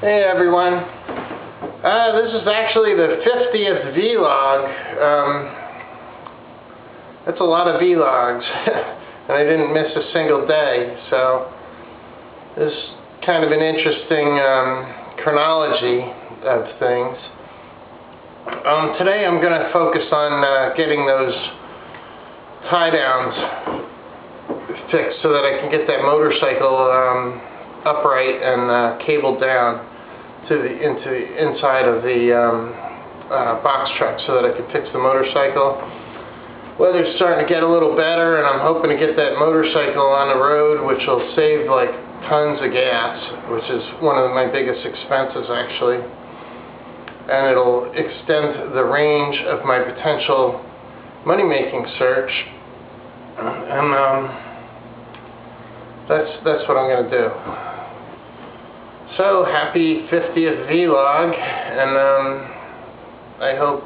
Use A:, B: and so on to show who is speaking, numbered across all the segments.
A: Hey everyone, this is actually the 50th vlog. That's a lot of vlogs, and I didn't miss a single day, so this is kind of an interesting chronology of things. Today I'm going to focus on getting those tie downs fixed so that I can get that motorcycle upright and cabled down to into the inside of the box truck so that I can fix the motorcycle. Weather's starting to get a little better, and I'm hoping to get that motorcycle on the road, which will save like tons of gas, which is one of my biggest expenses actually, and it'll extend the range of my potential money-making search, and that's what I'm going to do. So happy 50th vlog, and I hope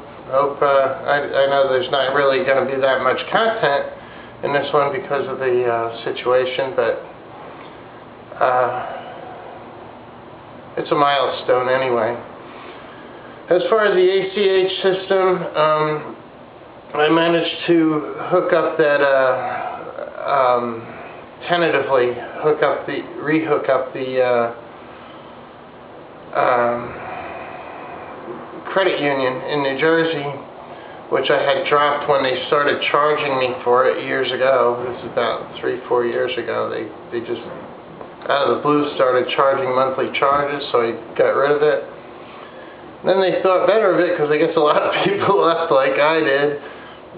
A: I know there's not really going to be that much content in this one because of the situation, but it's a milestone anyway. As far as the ACH system, I managed to hook up that tentatively rehook up the credit union in New Jersey, which I had dropped when they started charging me for it years ago. This is about 3-4 years ago. They just out of the blue started charging monthly charges, so I got rid of it. Then they thought better of it because I guess a lot of people left like I did,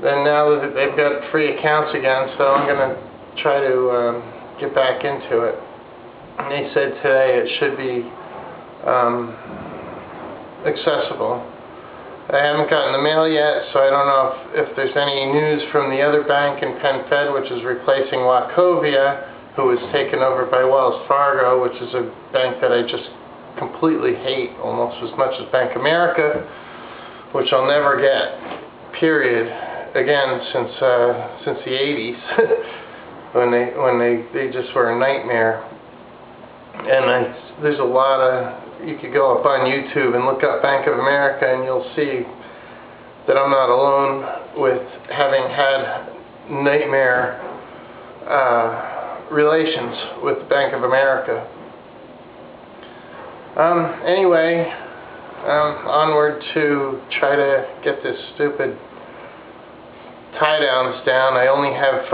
A: and now that they've got free accounts again, so I'm going to try to get back into it. And they said today it should be accessible. I haven't gotten the mail yet, so I don't know if there's any news from the other bank in Penn Fed, which is replacing Wachovia, who was taken over by Wells Fargo, which is a bank that I just completely hate, almost as much as Bank America, which I'll never get, period, again, since the 80s, when they just were a nightmare. And there's a lot of, you could go up on YouTube and look up Bank of America, and you'll see that I'm not alone with having had nightmare relations with Bank of America. Anyway, onward to try to get this stupid tie downs down. I only have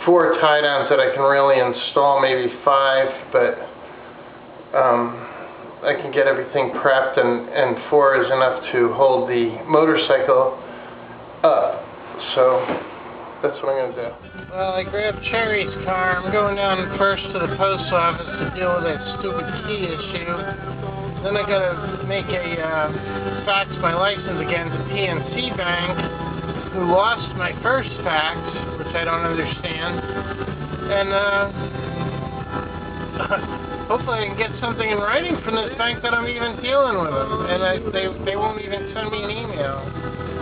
A: 4 tie downs that I can really install, maybe 5, but I can get everything prepped, and 4 is enough to hold the motorcycle up. So that's what I'm going to do. Well, I grabbed Cherry's car. I'm going down first to the post office to deal with that stupid key issue. Then I got to make fax my license again to PNC Bank, who lost my first fax, which I don't understand. And hopefully I can get something in writing from this bank that I'm even dealing with them. And they won't even send me an email.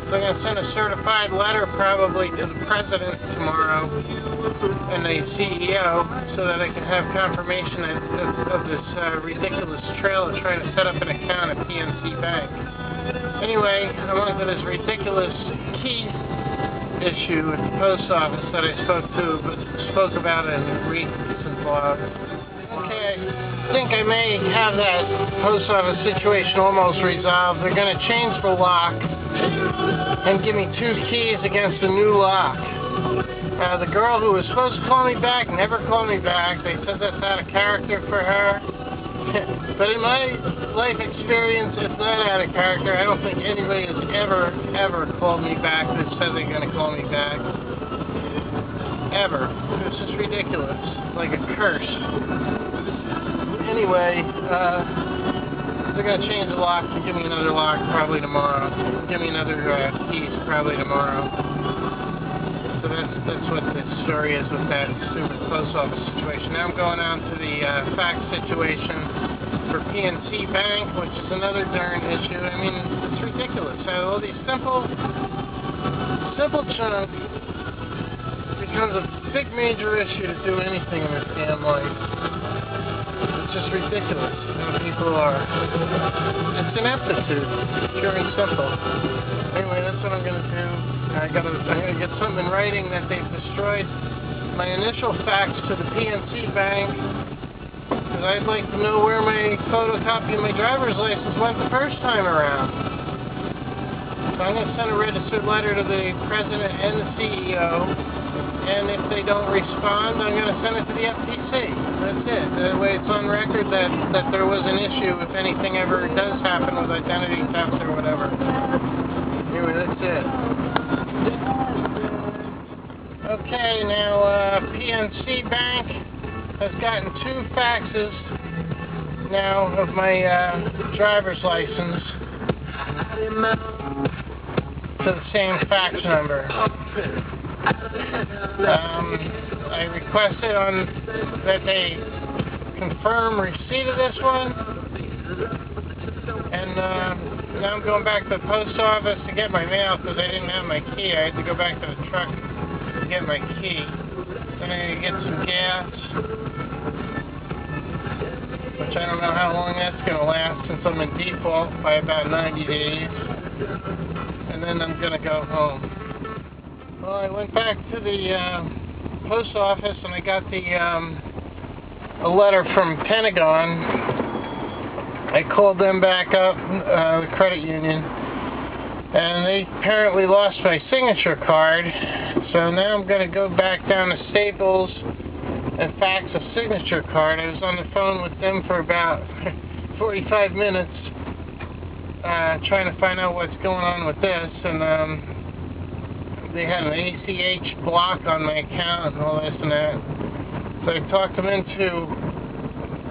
A: So I'm going to send a certified letter probably to the president tomorrow and the CEO so that I can have confirmation of this ridiculous trail of trying to set up an account at PNC Bank. Anyway, I'm on to this ridiculous key issue at the post office that I spoke about in a recent blog. Okay, I think I may have that post office situation almost resolved. They're going to change the lock and give me 2 keys against a new lock. The girl who was supposed to call me back never called me back. They said that's out of character for her. But in my life experience, it's not out of character. I don't think anybody has ever called me back that said they're going to call me back. Ever. It's just ridiculous. Like a curse. Anyway, they're going to change the lock and give me another lock probably tomorrow. Give me another keys probably tomorrow. So that's what the story is with that stupid post office situation. Now I'm going on to the fax situation for PNC Bank, which is another darn issue. I mean, it's ridiculous how all these simple junk becomes a big major issue to do anything in this damn life. It's just ridiculous how people are. It's ineptitude, pure and simple. Anyway, that's what I'm going to do. I'm going to get something in writing that they've destroyed my initial fax to the PNC bank, because I'd like to know where my photocopy of my driver's license went the first time around. So I'm going to send a registered letter to the president and the CEO, and if they don't respond, I'm going to send it to the FTC. That's it. That way it's on record that there was an issue if anything ever does happen with identity theft or whatever. Anyway, that's it. Okay, now PNC Bank has gotten 2 faxes now of my driver's license to the same fax number. I requested that they confirm receipt of this one, and now I'm going back to the post office to get my mail because I didn't have my key. I had to go back to the truck to get my key. Then I get some gas, which I don't know how long that's going to last since I'm in default by about 90 days. And then I'm going to go home. Well, I went back to the post office and I got a letter from Pentagon. I called them back up, the credit union, and they apparently lost my signature card. So now I'm going to go back down to Staples and fax a signature card. I was on the phone with them for about 45 minutes trying to find out what's going on with this, and they had an ACH block on my account and all this and that. So I talked them into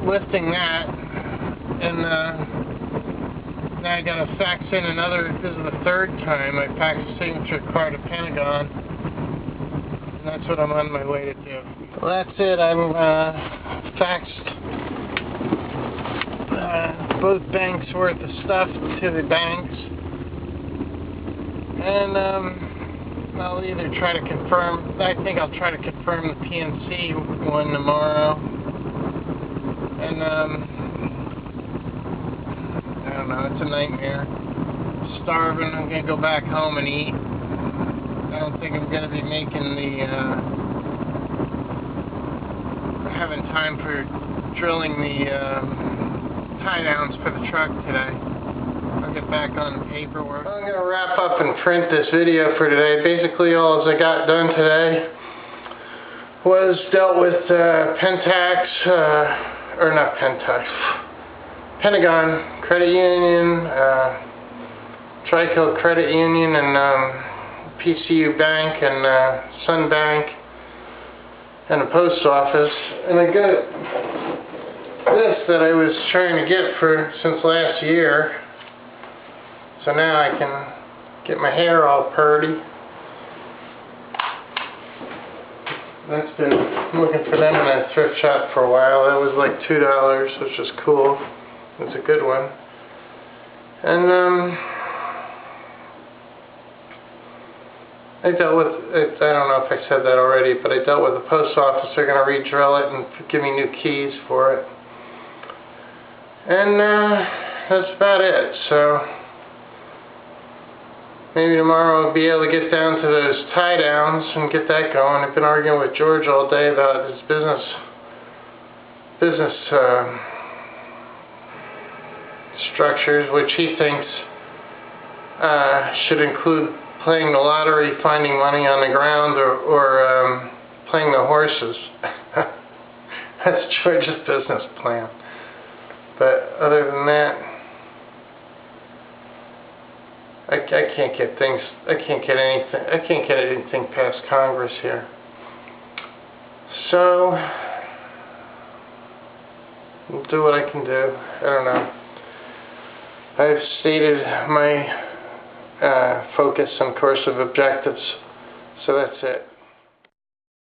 A: lifting that, and now I got to fax in another. This is the 3rd time I faxed a signature card to Pentagon, and that's what I'm on my way to do. Well, that's it. I'm faxed both banks worth of stuff to the banks, and I'll either try to confirm. I think I'll try to confirm the PNC one tomorrow, and I don't know. It's a nightmare. Starving. I'm gonna go back home and eat. I don't think I'm gonna be making having time for drilling the tie downs for the truck today. I'll get back on the paperwork. I'm going to wrap up and print this video for today. Basically all I got done today was dealt with Pentagon Credit Union, Trico Credit Union, and PCU Bank, and Sun Bank, and the post office. And I got this that I was trying to get since last year. So now I can get my hair all purty. That's been looking for them in a thrift shop for a while. That was like $2, which is cool. It's a good one. And I dealt with, I don't know if I said that already, but I dealt with the post office. They're going to re-drill it and give me new keys for it. And that's about it. So maybe tomorrow I'll be able to get down to those tie downs and get that going. I've been arguing with George all day about his business structures, which he thinks should include playing the lottery, finding money on the ground, or playing the horses. That's George's business plan. But other than that, I can't get anything past Congress here. So I'll do what I can do. I don't know. I've stated my focus and course of objectives, so that's it.